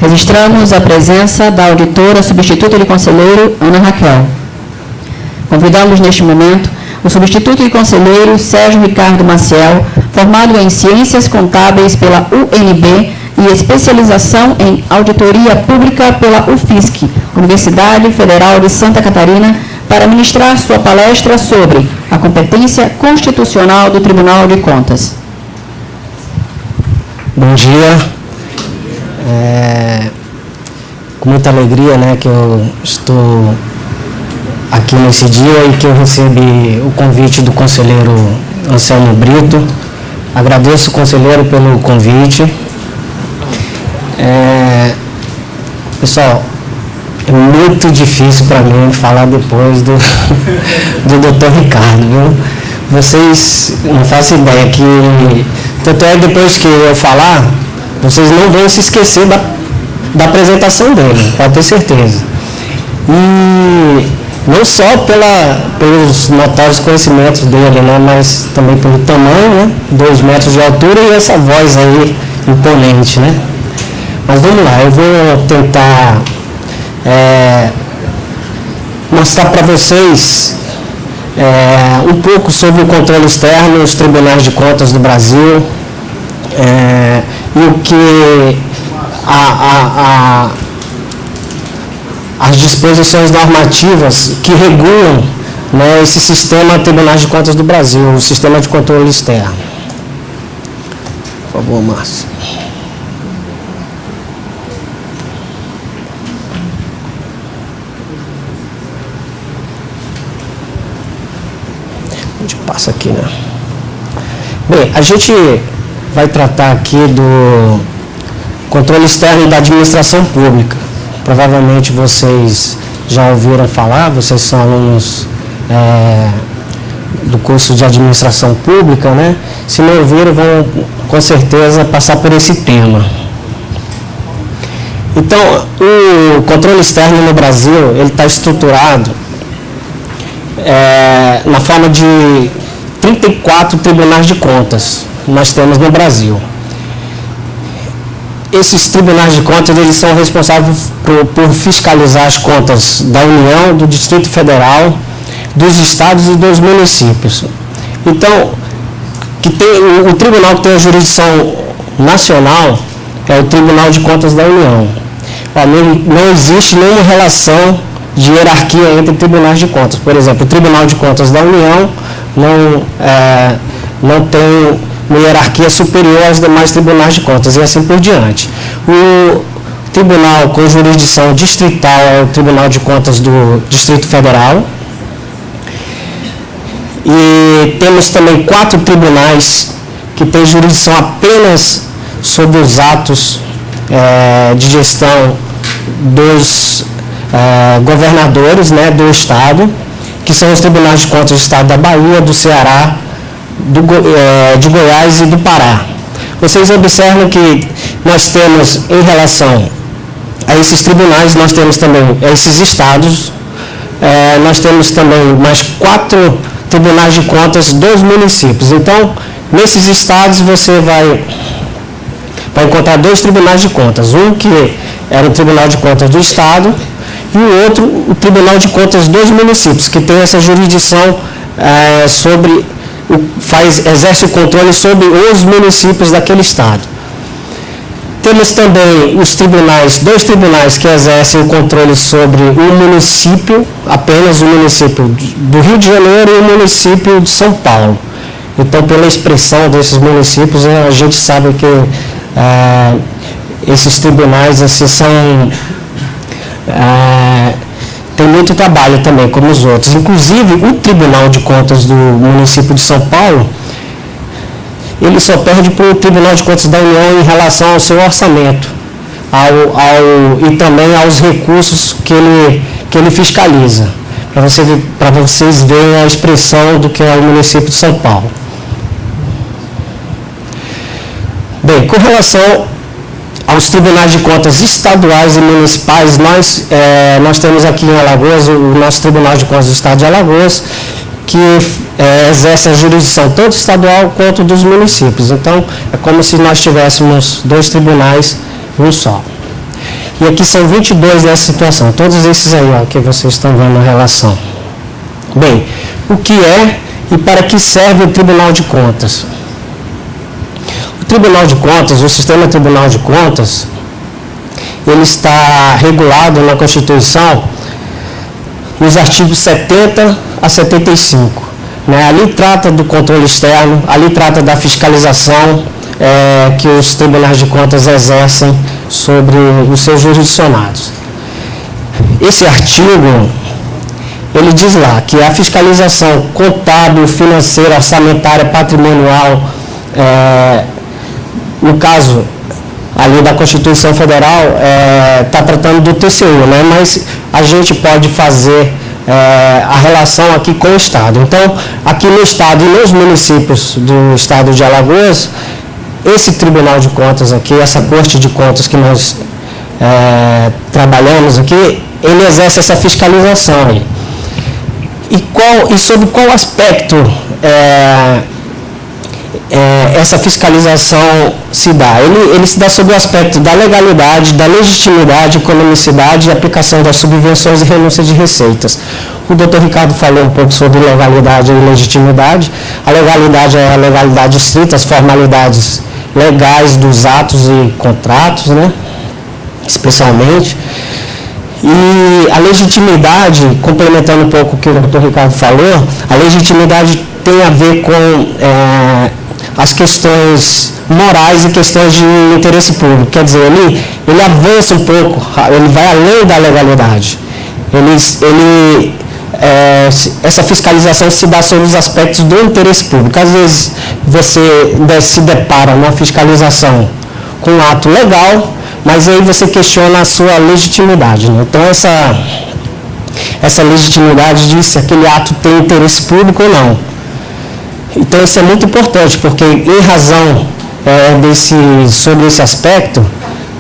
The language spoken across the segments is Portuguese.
Registramos a presença da auditora substituta de conselheiro Ana Raquel. Convidamos neste momento o substituto de conselheiro Sérgio Ricardo Maciel, formado em Ciências Contábeis pela UNB e especialização em Auditoria Pública pela UFSC, Universidade Federal de Santa Catarina, para ministrar sua palestra sobre a competência constitucional do Tribunal de Contas. Bom dia. Com muita alegria, que eu estou aqui nesse dia e que eu recebi o convite do conselheiro Anselmo Brito. Agradeço o conselheiro pelo convite. Pessoal, é muito difícil para mim falar depois do Dr. Ricardo, viu? Vocês não fazem ideia que, tanto é depois que eu falar, vocês não vão se esquecer da apresentação dele, pode ter certeza. E não só pelos notórios conhecimentos dele, mas também pelo tamanho, 2 metros de altura e essa voz aí imponente, Mas vamos lá, eu vou tentar mostrar para vocês um pouco sobre o controle externo, os tribunais de contas do Brasil e o que as disposições normativas que regulam esse sistema Tribunais de Contas do Brasil, o sistema de controle externo. Por favor, Márcio. A gente passa aqui, Bem, a gente vai tratar aqui do controle externo da administração pública. Provavelmente vocês já ouviram falar, vocês são alunos do curso de administração pública, Se não ouviram, vão com certeza passar por esse tema. Então, o controle externo no Brasil, ele está estruturado na forma de 34 tribunais de contas que nós temos no Brasil. Esses tribunais de contas, eles são responsáveis por fiscalizar as contas da União, do Distrito Federal, dos estados e dos municípios. Então, o tribunal que tem a jurisdição nacional é o Tribunal de Contas da União. Não existe nenhuma relação de hierarquia entre tribunais de contas. Por exemplo, o Tribunal de Contas da União não tem uma hierarquia superior aos demais tribunais de contas e assim por diante. O tribunal com jurisdição distrital é o Tribunal de Contas do Distrito Federal. E temos também 4 tribunais que têm jurisdição apenas sobre os atos de gestão dos governadores do Estado, que são os tribunais de contas do Estado da Bahia, do Ceará, de Goiás e do Pará. Vocês observam que nós temos, em relação a esses tribunais, nós temos também esses estados, nós temos também mais 4 tribunais de contas dos municípios. Então, nesses estados você vai encontrar 2 tribunais de contas, um que era o Tribunal de Contas do Estado e o outro, o Tribunal de Contas dos municípios, que tem essa jurisdição exerce o controle sobre os municípios daquele estado. Temos também os tribunais, 2 tribunais que exercem o controle sobre o município, apenas o município do Rio de Janeiro e o município de São Paulo. Então, pela expressão desses municípios, a gente sabe que esses tribunais tem muito trabalho também, como os outros. Inclusive, o Tribunal de Contas do município de São Paulo, ele só perde para o Tribunal de Contas da União em relação ao seu orçamento e também aos recursos que ele fiscaliza, para vocês verem a expressão do que é o município de São Paulo. Bem, com relação aos tribunais de contas estaduais e municipais, nós temos aqui em Alagoas o nosso Tribunal de Contas do Estado de Alagoas, que exerce a jurisdição tanto estadual quanto dos municípios. Então, é como se nós tivéssemos 2 tribunais em um só. E aqui são 22 nessa situação, todos esses aí, ó, que vocês estão vendo a relação. Bem, o que é e para que serve o Tribunal de Contas? O Tribunal de Contas, o sistema Tribunal de Contas, ele está regulado na Constituição nos artigos 70 a 75. Né? Ali trata do controle externo, ali trata da fiscalização que os tribunais de contas exercem sobre os seus jurisdicionados. Esse artigo, ele diz lá que a fiscalização contábil, financeira, orçamentária, patrimonial, no caso ali da Constituição Federal, está tratando do TCU, né? Mas a gente pode fazer a relação aqui com o Estado. Então, aqui no Estado e nos municípios do Estado de Alagoas, esse Tribunal de Contas aqui, essa Corte de Contas que nós trabalhamos aqui, ele exerce essa fiscalização aí. E sobre qual aspecto essa fiscalização se dá? Ele se dá sobre o aspecto da legalidade, da legitimidade, economicidade e aplicação das subvenções e renúncia de receitas. O doutor Ricardo falou um pouco sobre legalidade e legitimidade. A legalidade é a legalidade estrita, as formalidades legais dos atos e contratos, né? Especialmente. E a legitimidade, complementando um pouco o que o doutor Ricardo falou, a legitimidade tem a ver com as questões morais e questões de interesse público. Quer dizer, ele avança um pouco, ele vai além da legalidade. Essa fiscalização se dá sobre os aspectos do interesse público. Às vezes você se depara numa fiscalização com um ato legal, mas aí você questiona a sua legitimidade, né? Então essa legitimidade diz se aquele ato tem interesse público ou não. Então isso é muito importante, porque em razão sobre esse aspecto,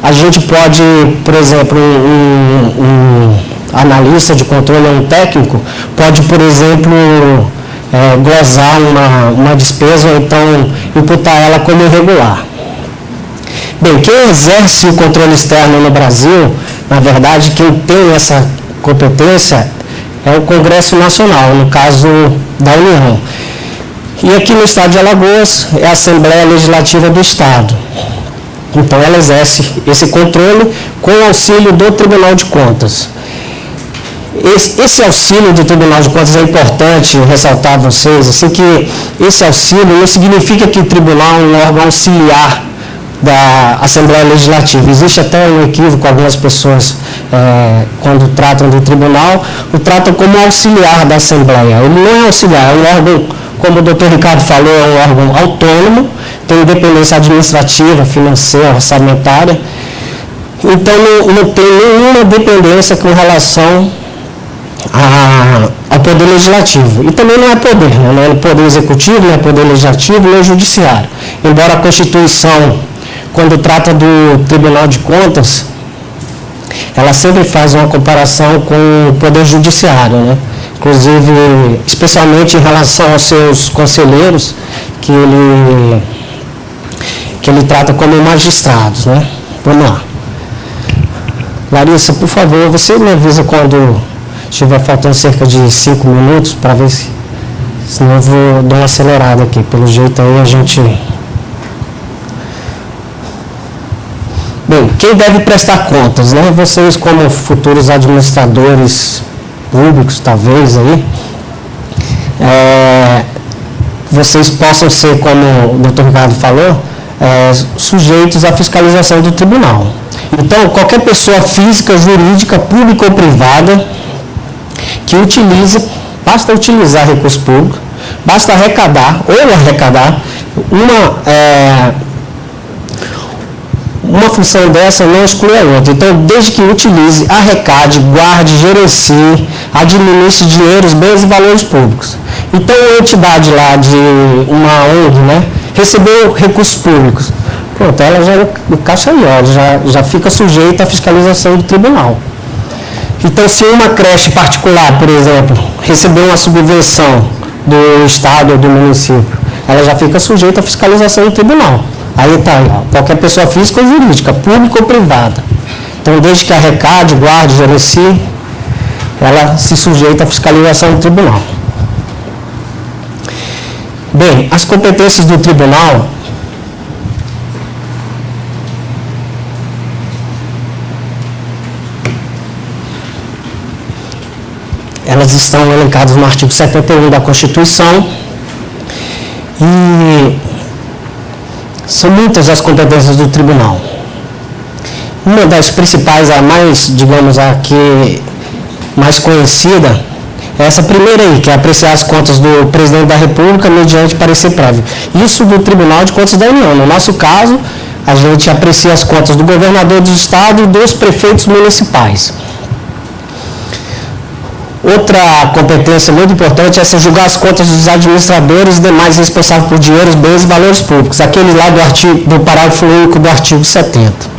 a gente pode, por exemplo, um analista de controle, um técnico, pode, por exemplo, glosar uma despesa ou então imputar ela como irregular. Bem, quem exerce o controle externo no Brasil, na verdade, quem tem essa competência é o Congresso Nacional, no caso da União. E aqui no Estado de Alagoas é a Assembleia Legislativa do Estado. Então ela exerce esse controle com o auxílio do Tribunal de Contas. Esse auxílio do Tribunal de Contas é importante ressaltar a vocês, assim, que esse auxílio não significa que o tribunal é um órgão auxiliar da Assembleia Legislativa. Existe até um equívoco, algumas pessoas, quando tratam do tribunal, o tratam como auxiliar da Assembleia. Ele não é auxiliar, é um órgão, como o doutor Ricardo falou, é um órgão autônomo, tem independência administrativa, financeira, orçamentária. Então não tem nenhuma dependência com relação ao Poder Legislativo. E também não é poder, né? Não é poder executivo, não é poder legislativo, não é judiciário. Embora a Constituição, quando trata do Tribunal de Contas, ela sempre faz uma comparação com o Poder Judiciário, né? Inclusive, especialmente em relação aos seus conselheiros, que ele trata como magistrados, né? Vamos lá. Larissa, por favor, você me avisa quando estiver faltando cerca de 5 minutos, para ver se... Senão eu vou dar uma acelerada aqui. Pelo jeito aí a gente... Bem, quem deve prestar contas, né? Vocês, como futuros administradores públicos, talvez, aí, vocês possam ser, como o doutor Ricardo falou, sujeitos à fiscalização do tribunal. Então, qualquer pessoa física, jurídica, pública ou privada, que utilize, basta utilizar recurso público, basta arrecadar uma função dessa não exclui a outra. Então, desde que utilize, arrecade, guarde, gerencie, administre dinheiros, bens e valores públicos. Então, a entidade lá de uma ONG, né, recebeu recursos públicos, pronto, ela já no caixa já fica sujeita à fiscalização do tribunal. Então, se uma creche particular, por exemplo, recebeu uma subvenção do Estado ou do município, ela já fica sujeita à fiscalização do tribunal. Aí está, qualquer pessoa física ou jurídica, pública ou privada, Então, desde que arrecade, guarde, gerencie, ela se sujeita à fiscalização do tribunal. Bem, as competências do tribunal elas estão elencadas no artigo 71 da Constituição e são muitas as competências do tribunal. Uma das principais, a mais, digamos, a que mais conhecida, é essa primeira aí, que é apreciar as contas do presidente da República mediante parecer prévio. Isso do Tribunal de Contas da União. No nosso caso, a gente aprecia as contas do governador do estado e dos prefeitos municipais. Outra competência muito importante é julgar as contas dos administradores e demais responsáveis por dinheiros, bens e valores públicos, aquele lá do parágrafo único do artigo 70.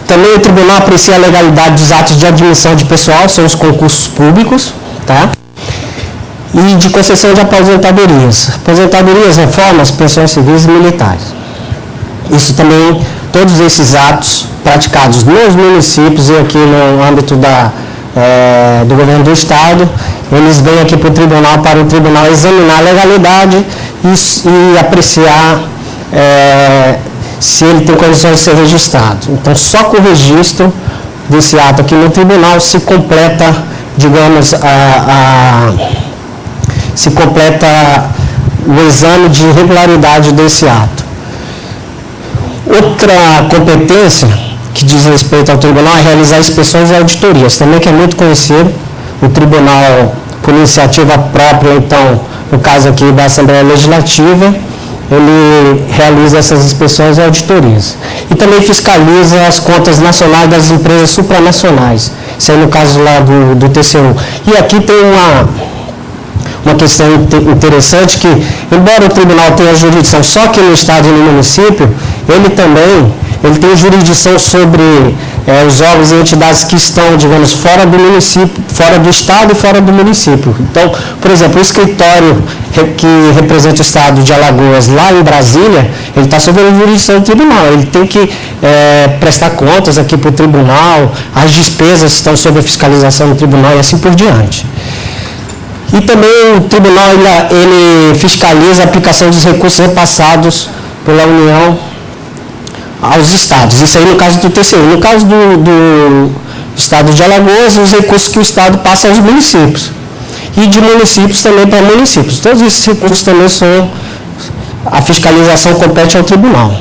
Também o tribunal aprecia a legalidade dos atos de admissão de pessoal, são os concursos públicos, tá? E de concessão de aposentadorias. Aposentadorias, reformas, pensões civis e militares. Isso também, todos esses atos praticados nos municípios e aqui no âmbito do governo do estado, eles vêm aqui para o tribunal, para o tribunal examinar a legalidade e apreciar se ele tem condições de ser registrado. Então, só com o registro desse ato aqui no tribunal se completa, digamos, se completa o exame de regularidade desse ato. Outra competência que diz respeito ao tribunal é realizar inspeções e auditorias, também que é muito conhecido. O tribunal, por iniciativa própria, então, no caso aqui da Assembleia Legislativa, ele realiza essas inspeções e auditorias. E também fiscaliza as contas nacionais das empresas supranacionais. Isso aí no caso lá do TCU. E aqui tem uma questão interessante que, embora o tribunal tenha jurisdição só aqui no estado e no município, ele tem jurisdição sobre os órgãos e entidades que estão, digamos, fora do município, fora do estado e fora do município. Então, por exemplo, o escritório que representa o estado de Alagoas lá em Brasília, ele está sob a jurisdição do tribunal. Ele tem que prestar contas aqui para o tribunal, as despesas estão sob a fiscalização do tribunal e assim por diante. E também o tribunal ele fiscaliza a aplicação dos recursos repassados pela União aos estados. Isso aí no caso do TCU. No caso do estado de Alagoas, os recursos que o estado passa aos municípios. E de municípios também para municípios. Todos esses recursos também a fiscalização compete ao tribunal.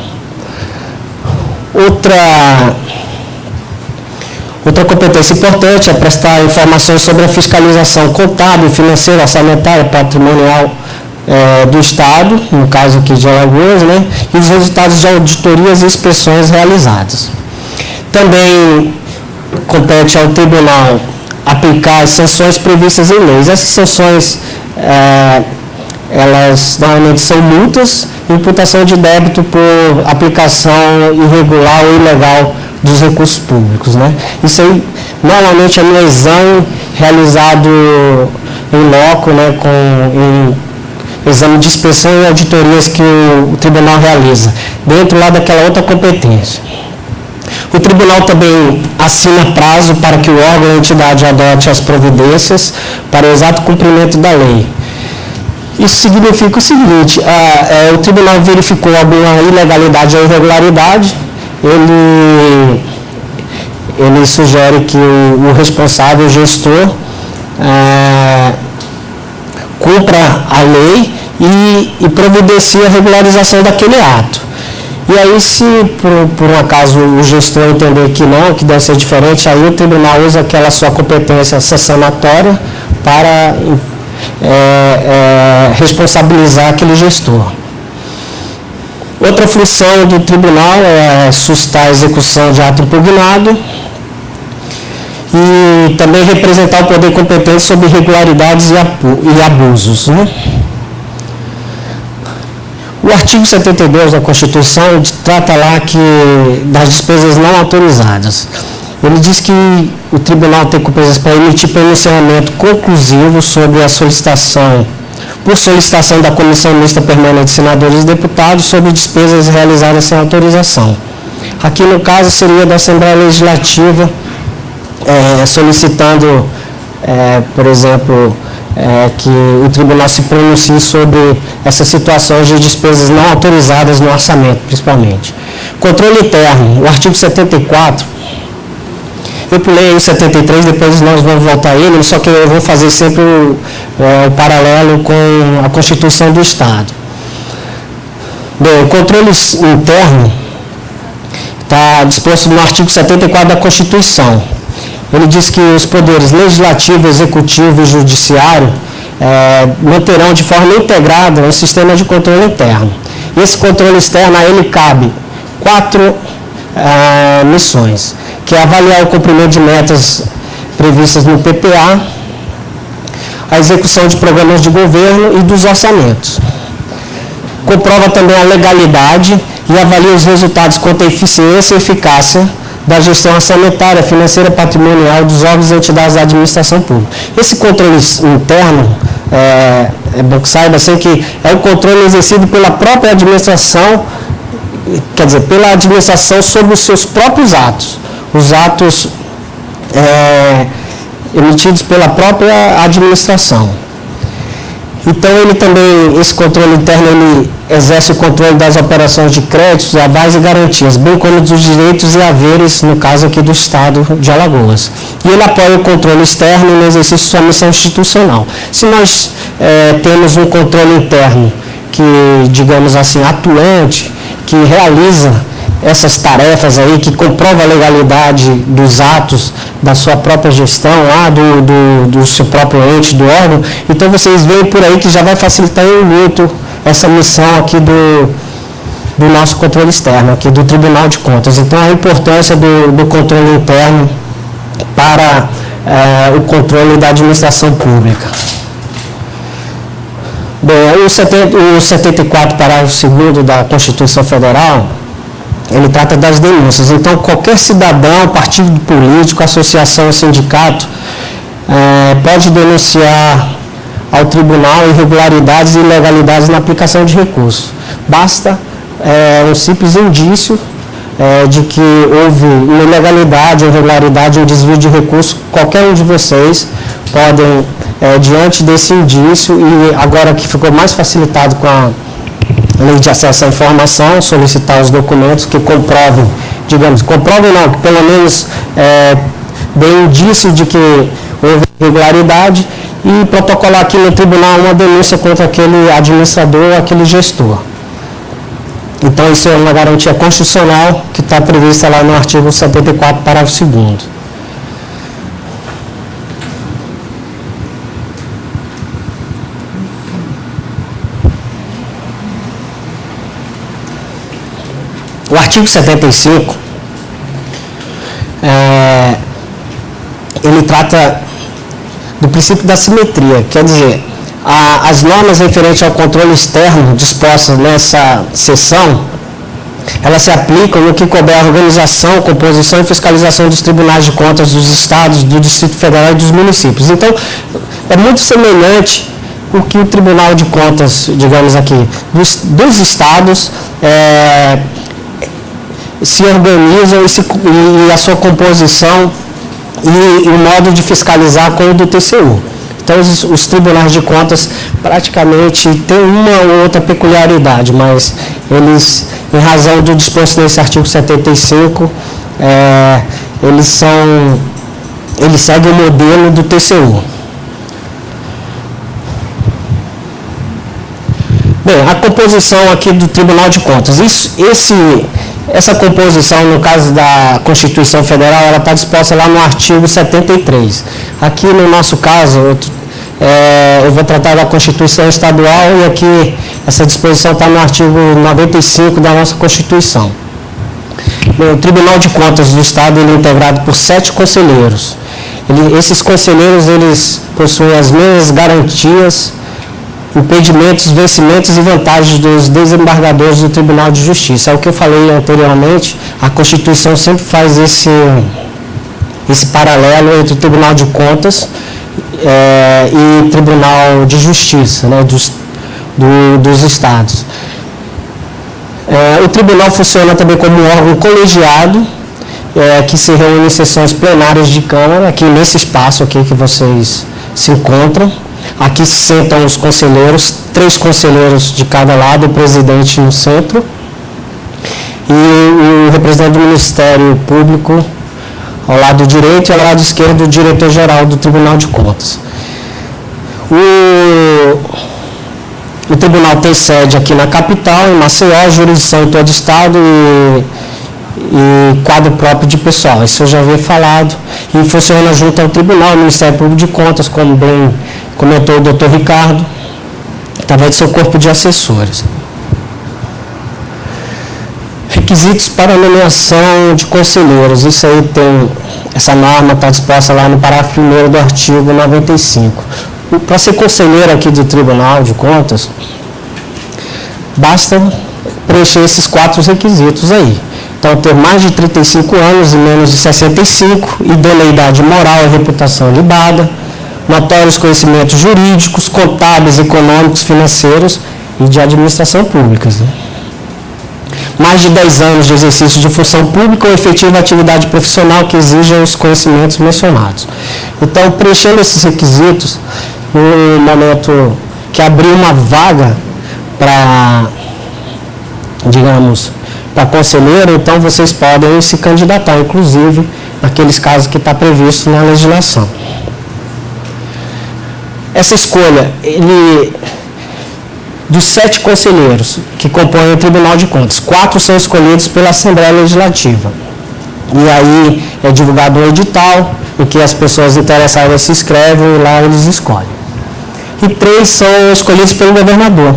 Outra competência importante é prestar informações sobre a fiscalização contábil, financeira, orçamentária, patrimonial do Estado, no caso aqui de Alagoas, né, e os resultados de auditorias e inspeções realizadas. Também compete ao tribunal aplicar as sanções previstas em leis. Essas sanções, elas normalmente são multas e imputação de débito por aplicação irregular ou ilegal dos recursos públicos, né? Isso aí, normalmente, é um exame realizado em loco, né, exame de inspeção e auditorias que o tribunal realiza, dentro lá daquela outra competência. O tribunal também assina prazo para que o órgão ou entidade adote as providências para o exato cumprimento da lei. Isso significa o seguinte, o tribunal verificou alguma ilegalidade ou irregularidade, ele sugere que o responsável, o gestor, cumpra a lei e providencia a regularização daquele ato. E aí, se por um acaso o gestor entender que não, que deve ser diferente, aí o tribunal usa aquela sua competência sancionatória para responsabilizar aquele gestor. Outra função do tribunal é suscitar a execução de ato impugnado e também representar o poder competente sobre irregularidades e abusos, né? O artigo 72 da Constituição trata lá das despesas não autorizadas. Ele diz que o tribunal tem competência para emitir pronunciamento conclusivo sobre a solicitação, por solicitação da Comissão Mista Permanente de Senadores e Deputados, sobre despesas realizadas sem autorização. Aqui no caso seria da Assembleia Legislativa, solicitando, por exemplo, que o tribunal se pronuncie sobre essas situações de despesas não autorizadas no orçamento, principalmente. Controle interno, o artigo 74, eu pulei o 73, depois nós vamos voltar a ele, só que eu vou fazer sempre o paralelo com a Constituição do Estado. Bem, o controle interno está disposto no artigo 74 da Constituição. Ele diz que os poderes legislativo, executivo e judiciário manterão de forma integrada um sistema de controle interno. E esse controle externo, a ele cabe 4 missões, que é avaliar o cumprimento de metas previstas no PPA, a execução de programas de governo e dos orçamentos. Comprova também a legalidade e avalia os resultados quanto à eficiência e eficácia da gestão orçamentária, financeira, patrimonial dos órgãos e entidades da administração pública. Esse controle interno, é bom que saiba, assim, que é o controle exercido pela própria administração, quer dizer, pela administração sobre os seus próprios atos, os atos emitidos pela própria administração. Então, ele também, esse controle interno, ele exerce o controle das operações de créditos, avais e garantias, bem como dos direitos e haveres, no caso aqui do Estado de Alagoas. E ele apoia o controle externo no exercício de sua missão institucional. Se nós temos um controle interno que, digamos assim, atuante, que realiza essas tarefas aí, que comprova a legalidade dos atos da sua própria gestão, lá do seu próprio ente, do órgão, então vocês veem por aí que já vai facilitar muito essa missão aqui do nosso controle externo, aqui do Tribunal de Contas. Então, a importância do controle interno para o controle da administração pública. Bem, o 74, parágrafo 2º da Constituição Federal, ele trata das denúncias. Então, qualquer cidadão, partido político, associação ou sindicato pode denunciar ao tribunal irregularidades e ilegalidades na aplicação de recursos. Basta um simples indício de que houve uma ilegalidade, irregularidade ou desvio de recursos. Qualquer um de vocês podem, diante desse indício, e agora que ficou mais facilitado com a Lei de Acesso à Informação, solicitar os documentos que comprovem, digamos, comprovem não, que pelo menos dê indício de que houve irregularidade, e protocolar aqui no tribunal uma denúncia contra aquele administrador, aquele gestor. Então, isso é uma garantia constitucional que está prevista lá no artigo 74, parágrafo 2º. O artigo 75, ele trata do princípio da simetria, quer dizer, as normas referentes ao controle externo dispostas nessa seção, elas se aplicam no que couber a organização, composição e fiscalização dos tribunais de contas dos estados, do Distrito Federal e dos municípios. Então, é muito semelhante o que o Tribunal de Contas, digamos aqui, dos estados, se organizam e a sua composição e o modo de fiscalizar com o do TCU. Então, os tribunais de contas praticamente têm uma ou outra peculiaridade, mas eles, em razão do disposto nesse artigo 75, eles seguem o modelo do TCU. Bem, a composição aqui do Tribunal de Contas, essa composição, no caso da Constituição Federal, ela está disposta lá no artigo 73. Aqui, no nosso caso, eu vou tratar da Constituição Estadual, e aqui essa disposição está no artigo 95 da nossa Constituição. O Tribunal de Contas do Estado, ele é integrado por 7 conselheiros. Esses conselheiros, eles possuem as mesmas garantias, impedimentos, vencimentos e vantagens dos desembargadores do Tribunal de Justiça. É o que eu falei anteriormente, a Constituição sempre faz esse paralelo entre o Tribunal de Contas e o Tribunal de Justiça, né, dos estados. O tribunal funciona também como um órgão colegiado, que se reúne em sessões plenárias de Câmara, aqui nesse espaço aqui que vocês se encontram. Aqui se sentam os conselheiros, 3 conselheiros de cada lado, o presidente no centro, e o representante do Ministério Público ao lado direito e ao lado esquerdo o diretor-geral do Tribunal de Contas. O tribunal tem sede aqui na capital, em Maceió, jurisdição em todo o estado e quadro próprio de pessoal. Isso eu já havia falado. E funciona junto ao tribunal, o Ministério Público de Contas, como bem comentou o doutor Ricardo, através do seu corpo de assessores. Requisitos para nomeação de conselheiros. Isso aí tem, essa norma está disposta lá no parágrafo 1º do artigo 95. Para ser conselheiro aqui do Tribunal de Contas, basta preencher esses 4 requisitos aí. Então, ter mais de 35 anos e menos de 65, idoneidade moral e reputação ilibada, notórios conhecimentos jurídicos, contábeis, econômicos, financeiros e de administração públicas. Né? Mais de 10 anos de exercício de função pública ou efetiva atividade profissional que exija os conhecimentos mencionados. Então, preenchendo esses requisitos, no momento que abrir uma vaga para, digamos, para conselheiro, então vocês podem se candidatar, inclusive, naqueles casos que está previsto na legislação. Essa escolha, dos 7 conselheiros que compõem o Tribunal de Contas, 4 são escolhidos pela Assembleia Legislativa. E aí é divulgado um edital, em que as pessoas interessadas se inscrevem e lá eles escolhem. E 3 são escolhidos pelo governador.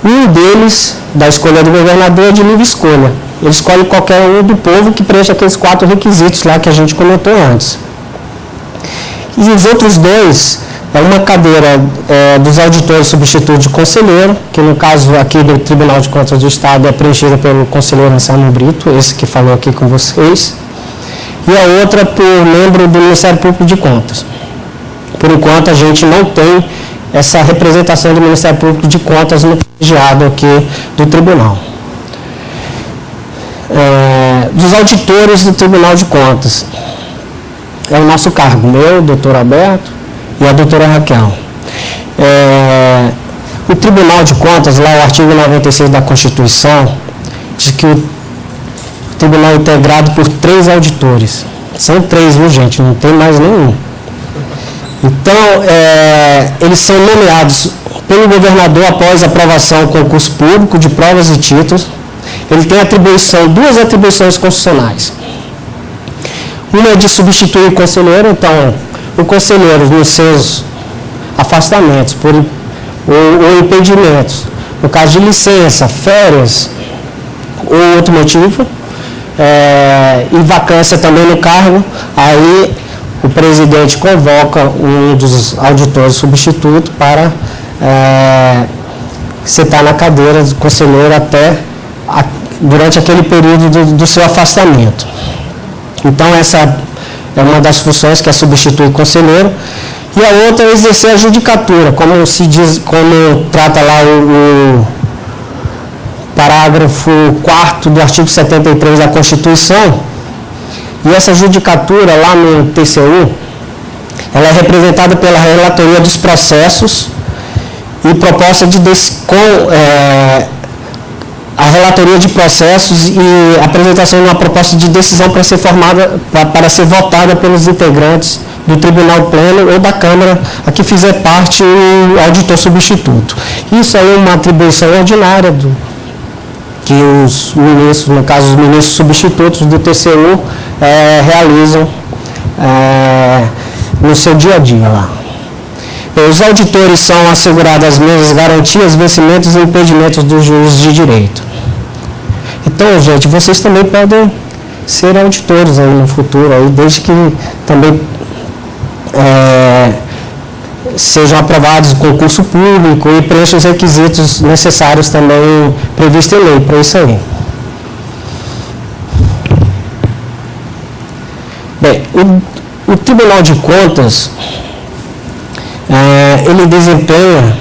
Um deles, da escolha do governador, é de livre escolha. Ele escolhe qualquer um do povo que preencha aqueles 4 requisitos lá que a gente comentou antes. E os outros 2, é uma cadeira dos auditores substituto de conselheiro, que no caso aqui do Tribunal de Contas do Estado é preenchida pelo conselheiro Anselmo Brito, esse que falou aqui com vocês, e a outra por membro do Ministério Público de Contas. Por enquanto, a gente não tem essa representação do Ministério Público de Contas no colegiado aqui do Tribunal. Dos auditores do Tribunal de Contas. É o nosso cargo, meu, doutor Alberto e a doutora Raquel. O Tribunal de Contas, lá o artigo 96 da Constituição, diz que o Tribunal é integrado por 3 auditores. São 3, viu, gente? Não tem mais nenhum. Então, eles são nomeados pelo governador após aprovação do concurso público de provas e títulos. Ele tem 2 atribuições constitucionais. Uma é de substituir o conselheiro, então, o conselheiro nos seus afastamentos ou impedimentos, no caso de licença, férias ou outro motivo, e vacância também no cargo, aí o presidente convoca um dos auditores substituto para sentar na cadeira do conselheiro durante aquele período do seu afastamento. Então, essa é uma das funções que é substituir o conselheiro. E a outra é exercer a judicatura, como se diz, como trata lá o parágrafo 4º do artigo 73 da Constituição. E essa judicatura lá no TCU, ela é representada pela relatoria dos processos e proposta a relatoria de processos e apresentação de uma proposta de decisão para ser formada, para ser votada pelos integrantes do Tribunal Pleno ou da Câmara a que fizer parte o auditor substituto. Isso aí é uma atribuição ordinária que os ministros, no caso os ministros substitutos do TCU, realizam no seu dia a dia lá. Os auditores são asseguradas as mesmas garantias, vencimentos e impedimentos dos juízes de direito. Então, gente, vocês também podem ser auditores aí no futuro, aí, desde que também sejam aprovados o concurso público e preencham os requisitos necessários também previstos em lei para isso aí. Bem, o Tribunal de Contas, ele desempenha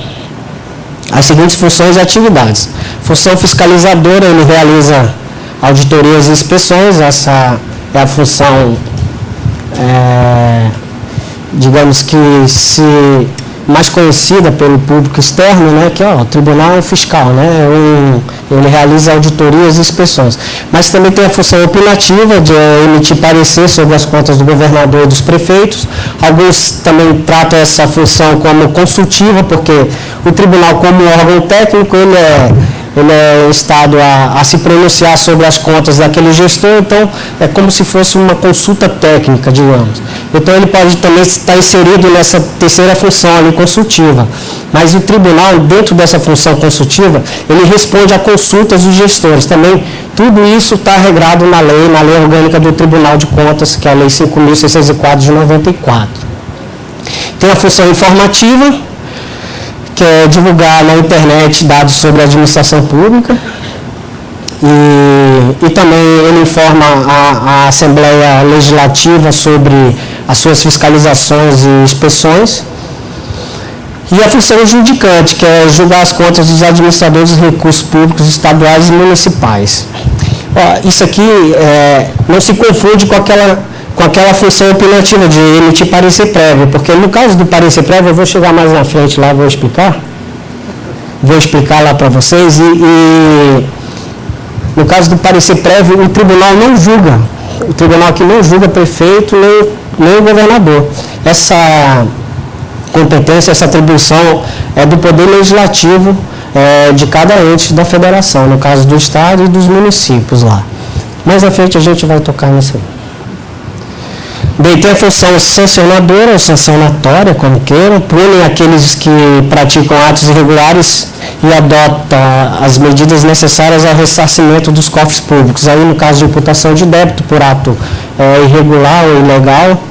as seguintes funções e atividades. Função fiscalizadora, ele realiza auditorias e inspeções, essa é a função, digamos que mais conhecida pelo público externo, né, que o tribunal fiscal, né, ele realiza auditorias e inspeções. Mas também tem a função opinativa, de emitir parecer sobre as contas do governador e dos prefeitos. Alguns também tratam essa função como consultiva, porque o tribunal, como órgão técnico, ele é instado a se pronunciar sobre as contas daquele gestor, então é como se fosse uma consulta técnica, digamos. Então ele pode também estar inserido nessa terceira função ali, consultiva. Mas o tribunal, dentro dessa função consultiva, ele responde a consultas dos gestores. Também tudo isso está regrado na lei orgânica do Tribunal de Contas, que é a Lei 5.604 de 94. Tem a função informativa, que é divulgar na internet dados sobre a administração pública, e também ele informa a Assembleia Legislativa sobre as suas fiscalizações e inspeções. E a função judicante, que é julgar as contas dos administradores de recursos públicos estaduais e municipais. Isso aqui não se confunde com aquela função opinativa de emitir parecer prévio, porque no caso do parecer prévio, eu vou chegar mais na frente lá, vou explicar lá para vocês, e no caso do parecer prévio, o tribunal não julga, o tribunal aqui não julga prefeito nem o governador. Essa competência, essa atribuição é do Poder Legislativo de cada ente da federação, no caso do Estado e dos municípios lá. Mais à frente a gente vai tocar nisso aí. Bem, tem a função sancionadora ou sancionatória, como queiram, punem aqueles que praticam atos irregulares e adotam as medidas necessárias ao ressarcimento dos cofres públicos. Aí, no caso de imputação de débito por ato irregular ou ilegal,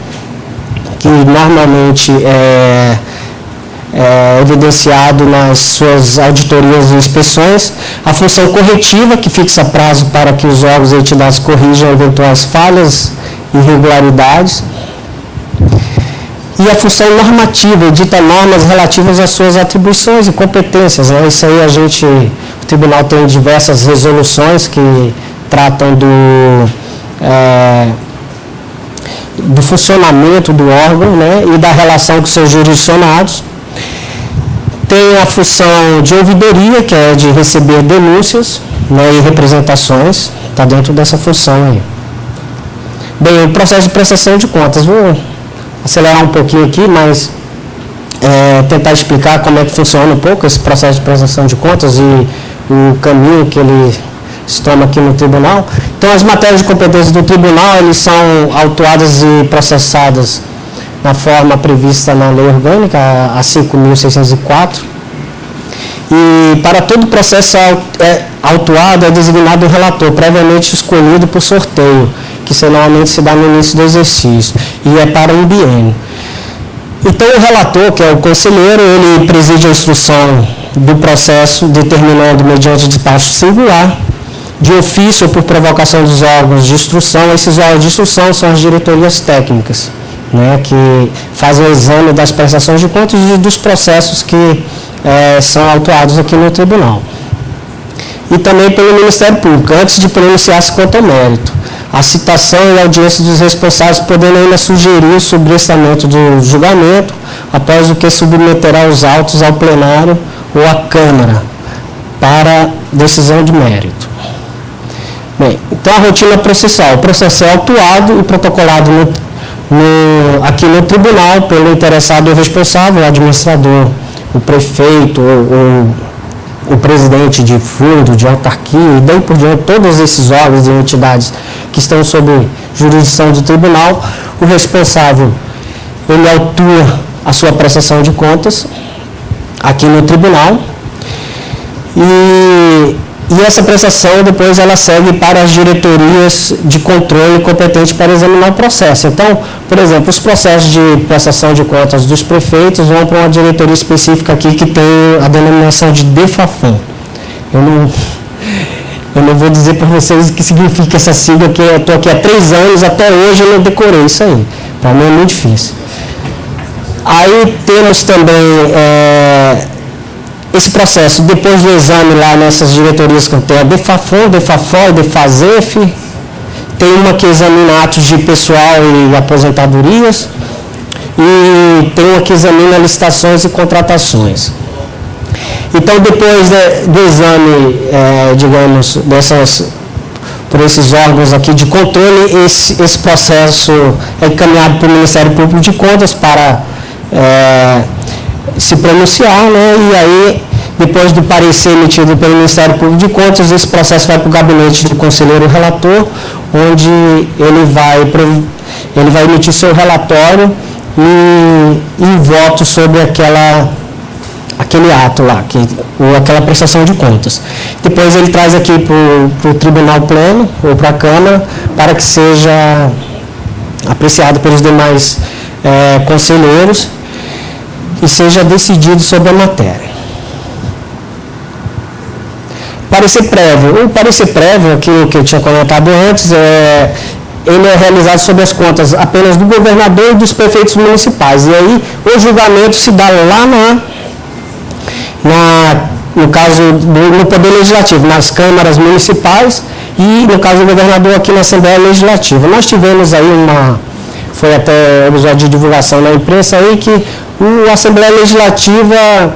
que normalmente é evidenciado nas suas auditorias e inspeções. A função corretiva, que fixa prazo para que os órgãos e entidades corrijam eventuais falhas e irregularidades. E a função normativa, edita normas relativas às suas atribuições e competências, né? Isso aí o tribunal tem diversas resoluções que tratam do funcionamento do órgão, né, e da relação com seus jurisdicionados. Tem a função de ouvidoria, que é de receber denúncias, né, e representações, está dentro dessa função aí. Bem, o processo de prestação de contas, vou acelerar um pouquinho aqui, mas tentar explicar como é que funciona um pouco esse processo de prestação de contas e o caminho que ele se toma aqui no tribunal. Então, as matérias de competência do tribunal, eles são autuadas e processadas na forma prevista na lei orgânica, a 5.604. E para todo processo autuado é designado um relator, previamente escolhido por sorteio, que normalmente se dá no início do exercício, e é para um biênio. Então, o relator, que é o conselheiro, ele preside a instrução do processo, determinando, mediante despacho singular, de ofício ou por provocação dos órgãos de instrução. Esses órgãos de instrução são as diretorias técnicas, né, que fazem o exame das prestações de contas e dos processos que são autuados aqui no tribunal. E também pelo Ministério Público, antes de pronunciar-se quanto ao mérito. A citação e a audiência dos responsáveis podendo ainda sugerir o sobrestamento do julgamento, após o que submeterá os autos ao plenário ou à Câmara, para decisão de mérito. Bem, então a rotina processual. O processo é autuado e protocolado aqui no tribunal pelo interessado ou responsável, o administrador, o prefeito, o presidente de fundo, de autarquia, e daí por diante, todos esses órgãos e entidades que estão sob jurisdição do tribunal. O responsável, ele autua a sua prestação de contas aqui no tribunal, e essa prestação depois ela segue para as diretorias de controle competente para examinar o processo. Então, por exemplo, os processos de prestação de contas dos prefeitos vão para uma diretoria específica aqui que tem a denominação de DEFAFON. Eu não vou dizer para vocês o que significa essa sigla, que eu estou aqui há 3 anos, até hoje eu não decorei isso aí. Para mim é muito difícil. Aí temos também esse processo, depois do exame lá nessas diretorias que eu tenho, a DEFAFON, DEFAFOL e DEFAZEF, tem uma que examina atos de pessoal e aposentadorias, e tem uma que examina licitações e contratações. Então, depois do exame, digamos, por esses órgãos aqui de controle, esse processo é encaminhado para o Ministério Público de Contas para se pronunciar, né? E aí, depois do parecer emitido pelo Ministério Público de Contas, esse processo vai para o gabinete do conselheiro relator, onde ele vai emitir seu relatório e voto sobre aquele ato lá, ou aquela prestação de contas. Depois ele traz aqui para o Tribunal Pleno, ou para a Câmara, para que seja apreciado pelos demais conselheiros e seja decidido sobre a matéria. Parecer prévio. O parecer prévio, aquilo que eu tinha comentado antes, ele é realizado sobre as contas apenas do governador e dos prefeitos municipais. E aí o julgamento se dá lá no caso no Poder Legislativo, nas câmaras municipais e, no caso do governador, aqui na Assembleia Legislativa. Nós tivemos aí foi até episódio de divulgação na imprensa aí, que a Assembleia Legislativa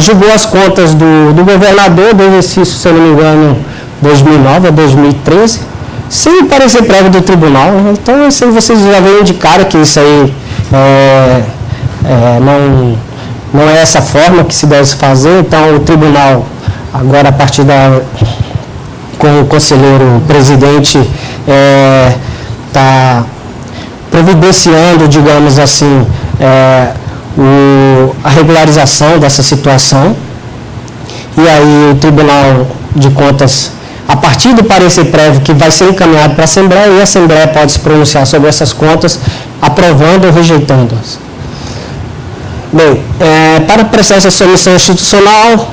julgou as contas do governador do exercício, se eu não me engano, 2009 a 2013, sem parecer prévio do tribunal. Então, assim, vocês já veem de cara que isso aí não é essa forma que se deve fazer. Então, o tribunal, agora a partir com o conselheiro presidente, está providenciando, digamos assim, a regularização dessa situação. E aí o Tribunal de Contas, a partir do parecer prévio que vai ser encaminhado para a Assembleia, e a Assembleia pode se pronunciar sobre essas contas, aprovando ou rejeitando-as. Bem, para prestar essa submissão institucional,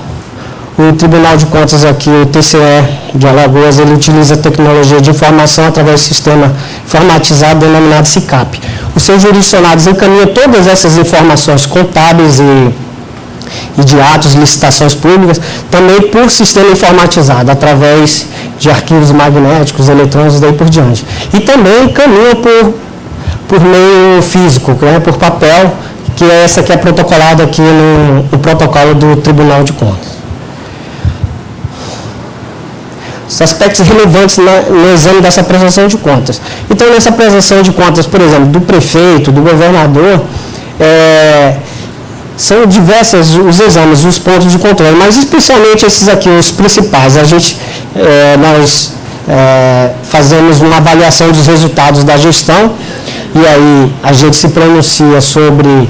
o Tribunal de Contas aqui, o TCE de Alagoas, ele utiliza a tecnologia de informação através do sistema informatizado denominado SICAP. Os seus jurisdicionados encaminham todas essas informações contábeis e de atos, licitações públicas, também por sistema informatizado, através de arquivos magnéticos, eletrônicos e daí por diante. E também encaminha por meio físico, né, por papel, que é essa que é protocolada aqui no protocolo do Tribunal de Contas. Os aspectos relevantes no exame dessa prestação de contas. Então, nessa prestação de contas, por exemplo, do prefeito, do governador, são diversos os exames, os pontos de controle, mas especialmente esses aqui, os principais. Nós fazemos uma avaliação dos resultados da gestão, e aí a gente se pronuncia sobre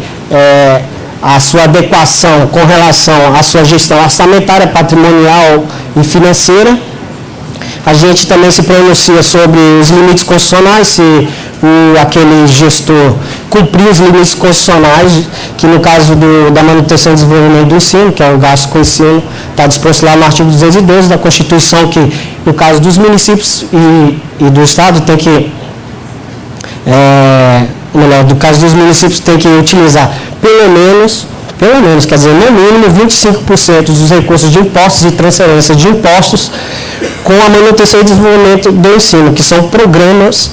a sua adequação com relação à sua gestão orçamentária, patrimonial e financeira. A gente também se pronuncia sobre os limites constitucionais, se aquele gestor cumprir os limites constitucionais, que no caso da manutenção e desenvolvimento do ensino, que é o gasto com ensino, está disposto lá no artigo 212 da Constituição, que no caso dos municípios e do Estado tem que, no caso dos municípios tem que utilizar pelo menos, quer dizer, no mínimo 25% dos recursos de impostos e transferência de impostos com a manutenção e desenvolvimento do ensino, que são programas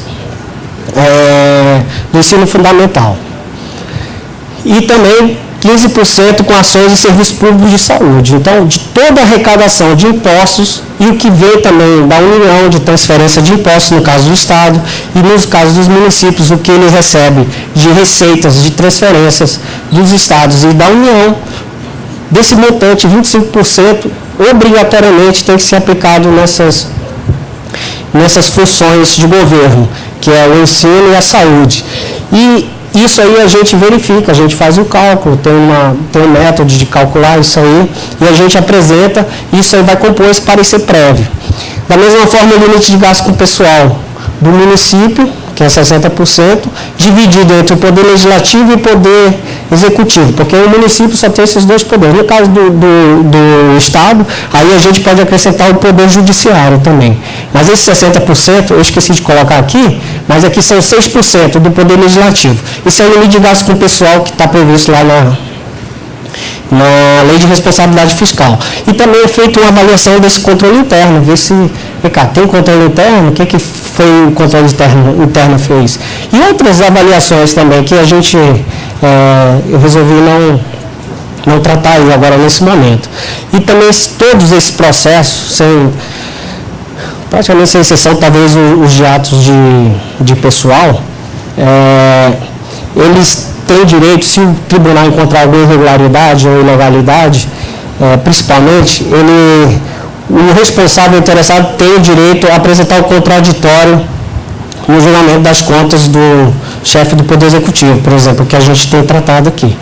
do ensino fundamental. E também 15% com ações e serviços públicos de saúde. Então, de toda a arrecadação de impostos e o que vem também da União de transferência de impostos, no caso do Estado, e nos casos dos municípios, o que eles recebem de receitas de transferências dos Estados e da União, desse montante, 25%, obrigatoriamente tem que ser aplicado nessas funções de governo, que é o ensino e a saúde. E isso aí a gente verifica, a gente faz o cálculo, tem um método de calcular isso aí, e a gente apresenta, isso aí vai compor esse parecer prévio. Da mesma forma, o limite de gasto com o pessoal do município, que é 60%, dividido entre o Poder Legislativo e o Poder Executivo, porque o município só tem esses dois poderes. No caso do Estado, aí a gente pode acrescentar o Poder Judiciário também. Mas esses 60%, eu esqueci de colocar aqui, mas aqui são 6% do Poder Legislativo. Esse é o limite de gasto com o pessoal que está previsto lá na Lei de Responsabilidade Fiscal. E também é feita uma avaliação desse controle interno, ver se, tem controle interno, o que foi o controle interno fez. E outras avaliações também, que a gente, eu resolvi não tratar aí agora nesse momento. E também todos esses processos, praticamente sem exceção, talvez os de atos de pessoal, eles têm direito, se o tribunal encontrar alguma irregularidade ou ilegalidade, principalmente, o responsável interessado tem o direito a apresentar o contraditório no julgamento das contas do chefe do Poder Executivo, por exemplo, que a gente tem tratado aqui.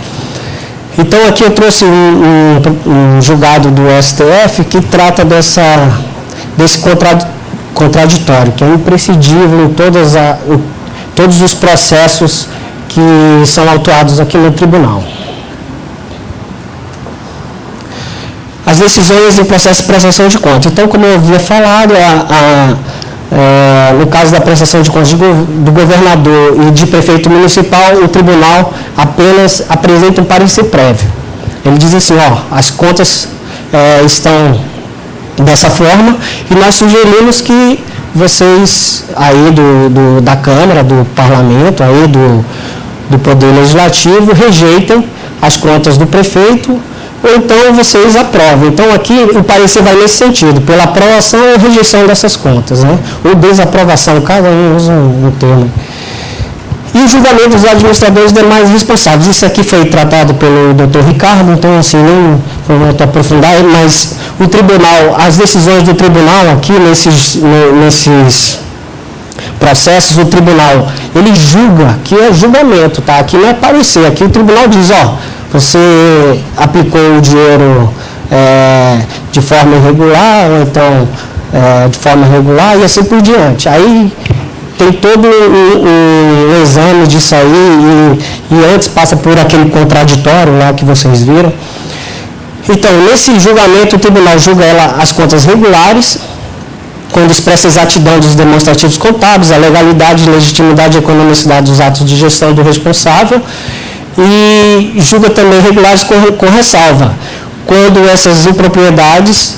Então, aqui eu trouxe um julgado do STF que trata desse contraditório, que é imprescindível em todos os processos que são autuados aqui no tribunal. As decisões em processo de prestação de contas. Então, como eu havia falado, no caso da prestação de contas do governador e de prefeito municipal, o tribunal apenas apresenta um parecer prévio. Ele diz assim, as contas estão dessa forma e nós sugerimos que vocês aí da Câmara, do Parlamento, aí do Poder Legislativo, rejeitem as contas do prefeito ou então vocês aprovam. Então, aqui o parecer vai nesse sentido, pela aprovação ou rejeição dessas contas, né? Ou desaprovação, cada um usa um termo. E o julgamento dos administradores demais responsáveis. Isso aqui foi tratado pelo Dr. Ricardo, então, assim, não vou aprofundar, mas o tribunal, as decisões do tribunal aqui, nesses processos, o tribunal, ele julga, que é julgamento, tá? Aqui não é parecer, aqui o tribunal diz, você aplicou o dinheiro de forma irregular, ou então de forma regular, e assim por diante. Aí tem todo um exame disso aí, e antes passa por aquele contraditório lá que vocês viram. Então, nesse julgamento, o tribunal julga as contas regulares, quando expressa a exatidão dos demonstrativos contábeis, a legalidade, legitimidade e economicidade dos atos de gestão do responsável, e julga também regulares com ressalva, quando essas impropriedades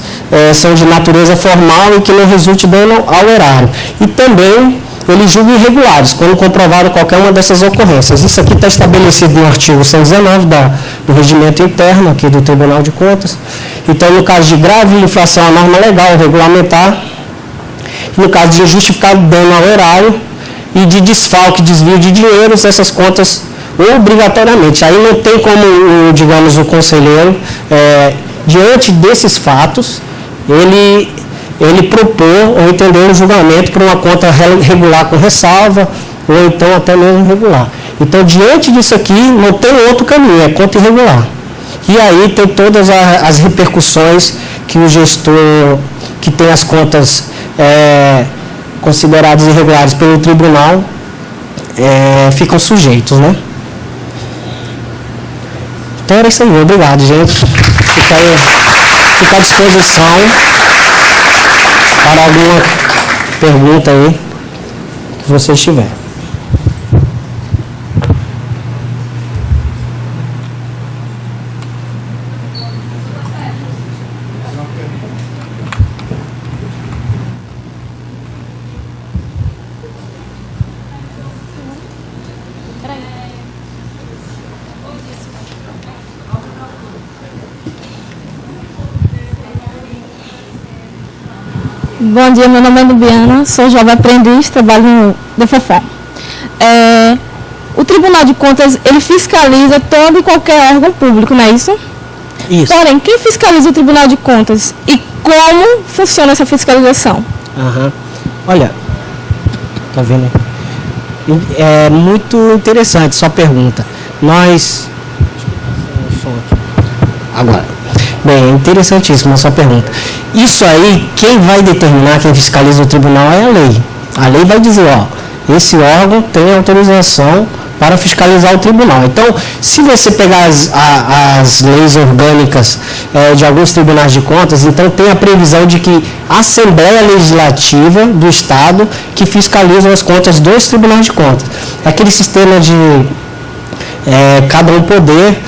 são de natureza formal e que não resulte dano ao erário. E também ele julga irregulares, quando comprovado qualquer uma dessas ocorrências. Isso aqui está estabelecido no artigo 119 do regimento interno aqui do Tribunal de Contas. Então, no caso de grave infração à norma legal regulamentar, no caso de justificado dano ao erário e de desfalque, desvio de dinheiros, essas contas obrigatoriamente. Aí não tem como, digamos, o conselheiro, diante desses fatos, ele propor ou entender um julgamento para uma conta regular com ressalva, ou então até mesmo irregular. Então, diante disso aqui, não tem outro caminho, é conta irregular. E aí tem todas as repercussões que o gestor, que tem as contas consideradas irregulares pelo tribunal, ficam sujeitos, né? Então era isso aí, obrigado, gente. Fica à disposição para alguma pergunta aí que vocês tiverem. Bom dia, meu nome é Lubiana, sou jovem aprendiz, trabalho no DFFA. O Tribunal de Contas, ele fiscaliza todo e qualquer órgão público, não é isso? Isso. Porém, quem fiscaliza o Tribunal de Contas e como funciona essa fiscalização? Olha, tá vendo? É muito interessante sua pergunta. Agora, bem, é interessantíssima a sua pergunta. Isso aí, quem vai determinar, quem fiscaliza o tribunal é a lei. A lei vai dizer, esse órgão tem autorização para fiscalizar o tribunal. Então, se você pegar as leis orgânicas de alguns tribunais de contas, então tem a previsão de que a Assembleia Legislativa do Estado que fiscaliza as contas dos tribunais de contas. Aquele sistema de cada um poder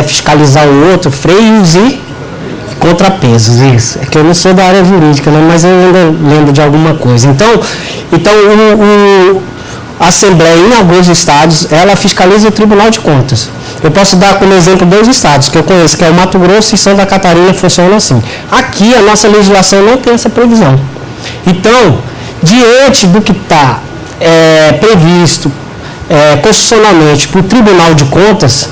fiscalizar o outro, freios e contrapesos, isso. É que eu não sou da área jurídica, né, mas eu ainda lembro de alguma coisa. Então a Assembleia, em alguns estados, ela fiscaliza o Tribunal de Contas. Eu posso dar como exemplo 2 estados que eu conheço, que é o Mato Grosso e Santa Catarina, funciona assim. Aqui, a nossa legislação não tem essa previsão. Então, diante do que está previsto constitucionalmente para o Tribunal de Contas,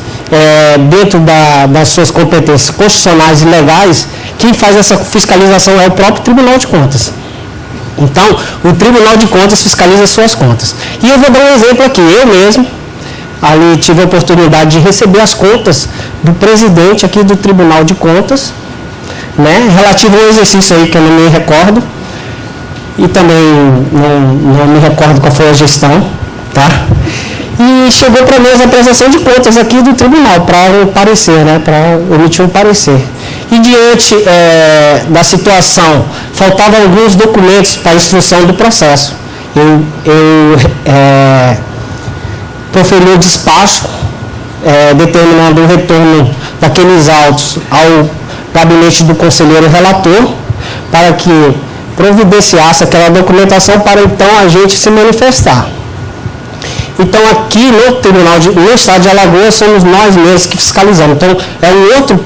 dentro das suas competências constitucionais e legais, quem faz essa fiscalização é o próprio Tribunal de Contas. Então, o Tribunal de Contas fiscaliza as suas contas. E eu vou dar um exemplo aqui. Eu mesmo, ali tive a oportunidade de receber as contas do presidente aqui do Tribunal de Contas, né, relativo ao exercício aí que eu não me recordo, e também não me recordo qual foi a gestão, tá? E chegou para mim a apresentação de contas aqui do tribunal, para um parecer, né, para emitir um parecer. E diante da situação, faltavam alguns documentos para a instrução do processo. Eu proferi o despacho, determinando o retorno daqueles autos ao gabinete do conselheiro relator, para que providenciasse aquela documentação para então a gente se manifestar. Então aqui no estado de Alagoas somos nós mesmos que fiscalizamos. Então é um outro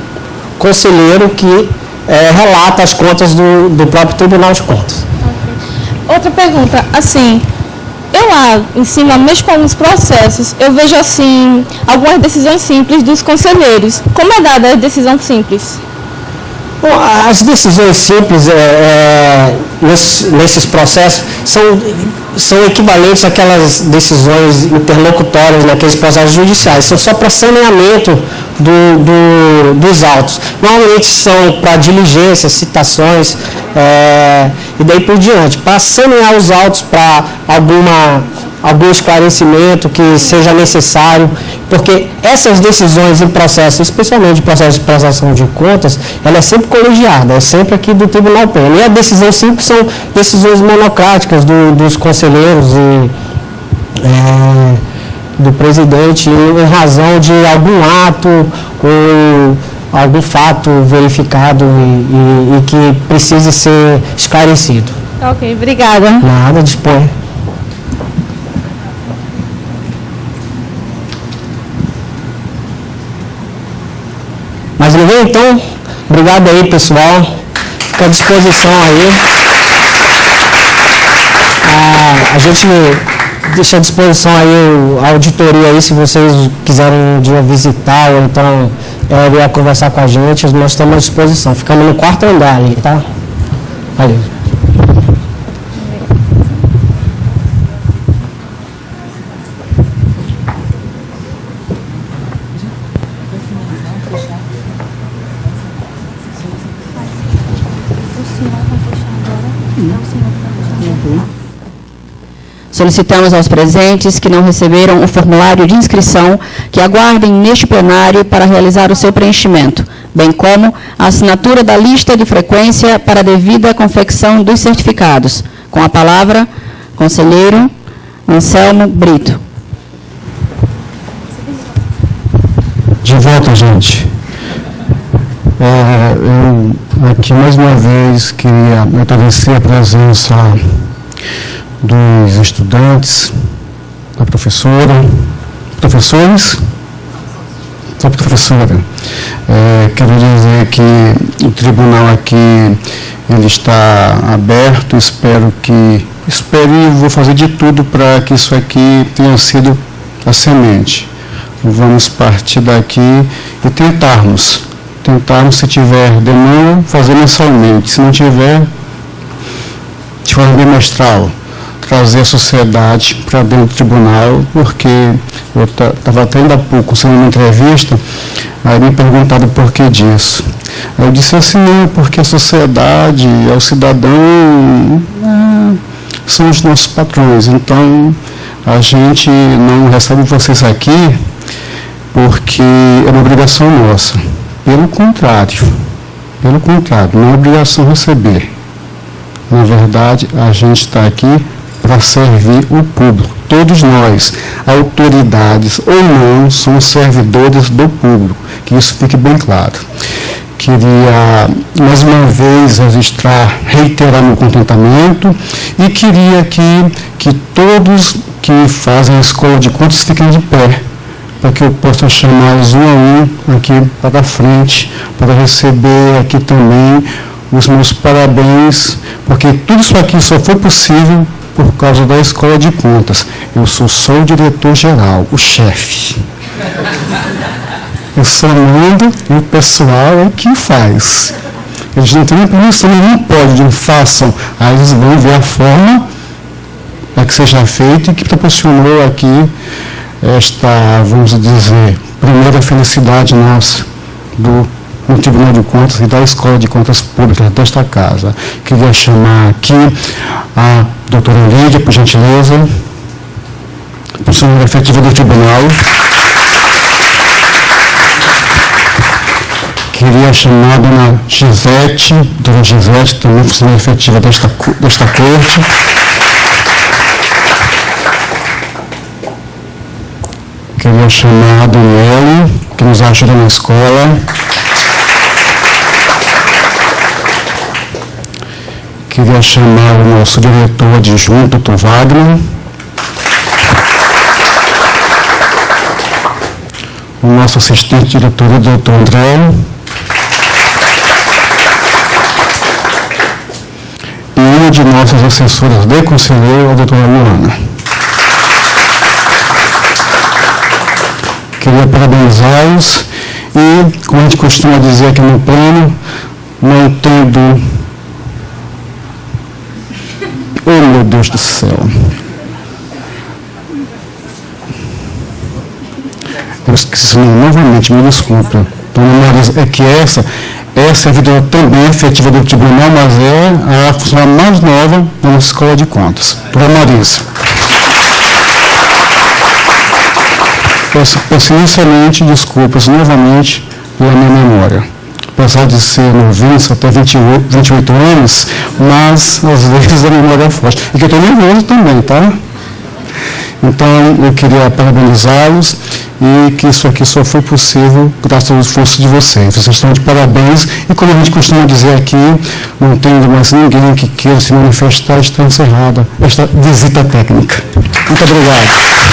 conselheiro que relata as contas do próprio Tribunal de Contas. Outra pergunta, assim, eu lá em cima, mexo com alguns processos, eu vejo assim, algumas decisões simples dos conselheiros. Como é dada a decisão simples? Bom, as decisões simples nesses processos são equivalentes àquelas decisões interlocutórias naqueles processos judiciais. São só para saneamento dos autos. Normalmente são para diligências, citações e daí por diante. Para sanear os autos para algum esclarecimento que seja necessário, porque essas decisões em processo, especialmente de processo de prestação de contas, ela é sempre colegiada, é sempre aqui do Tribunal Pleno. E a decisão simples são decisões monocráticas dos conselheiros e do presidente em razão de algum ato ou algum fato verificado e que precise ser esclarecido. Ok, obrigada. Nada, dispõe. Mas ninguém, então, obrigado aí, pessoal. Fica à disposição aí. A gente deixa à disposição aí a auditoria aí, se vocês quiserem um dia visitar ou então vier conversar com a gente, nós estamos à disposição. Ficamos no 4º andar ali, tá? Valeu. Solicitamos aos presentes que não receberam o formulário de inscrição que aguardem neste plenário para realizar o seu preenchimento, bem como a assinatura da lista de frequência para a devida confecção dos certificados. Com a palavra, conselheiro Anselmo Brito. De volta, gente. Eu aqui mais uma vez queria agradecer a presença dos estudantes, da professora, professores, da professora. Quero dizer que o tribunal aqui ele está aberto, espero e vou fazer de tudo para que isso aqui tenha sido a semente. Vamos partir daqui e tentarmos, se tiver demanda, fazer mensalmente, se não tiver, de forma bimestral, trazer a sociedade para dentro do tribunal, porque eu estava até ainda há pouco sendo uma entrevista, aí me perguntaram por que disso. Eu disse assim, não, porque a sociedade, o cidadão, são os nossos patrões, então a gente não recebe vocês aqui porque é uma obrigação nossa. Pelo contrário, não é obrigação receber. Na verdade, a gente está aqui para servir o público. Todos nós, autoridades ou não, somos servidores do público. que isso fique bem claro. Queria, mais uma vez, reiterar meu contentamento e queria que todos que fazem a Escola de Contas fiquem de pé, para que eu possa chamá-los um a um aqui para frente, para receber aqui também os meus parabéns, porque tudo isso aqui só foi possível por causa da Escola de Contas. Eu sou só o diretor-geral, o chefe. Eu só mando e o pessoal é que faz. Eles não têm permissão, eles não podem, não façam. Aí eles vão ver a forma para que seja feito e que proporcionou aqui esta, vamos dizer, primeira felicidade nossa no Tribunal de Contas e da Escola de Contas Públicas desta casa. Queria chamar aqui a doutora Lídia, por gentileza, funcionária efetiva do Tribunal. Queria chamar a dona Gisete, também funcionária efetiva desta corte. Queria chamar a Daniela, que nos ajuda na escola. Queria chamar o nosso diretor adjunto, Dr. Wagner. O nosso assistente de diretoria, Dr. André. E uma de nossas assessoras de conselheiro, a doutora Luana. Queria parabenizá-los e, como a gente costuma dizer aqui no plano, não tendo... Oh, meu Deus do céu! Eu esqueci novamente, me desculpa. Dona Marisa, é que essa é a servidora também efetiva do tribunal, mas é a funcionária mais nova da nossa Escola de Contas. Dona Marisa. Peço inicialmente desculpas novamente pela minha memória. Apesar de ser novinho, até 28 anos, mas às vezes a memória é forte. E que eu estou nervoso também, tá? Então, eu queria parabenizá-los e que isso aqui só foi possível graças ao esforço de vocês. Vocês estão de parabéns e, como a gente costuma dizer aqui, não tendo mais ninguém que queira se manifestar, está encerrada esta visita técnica. Muito obrigado.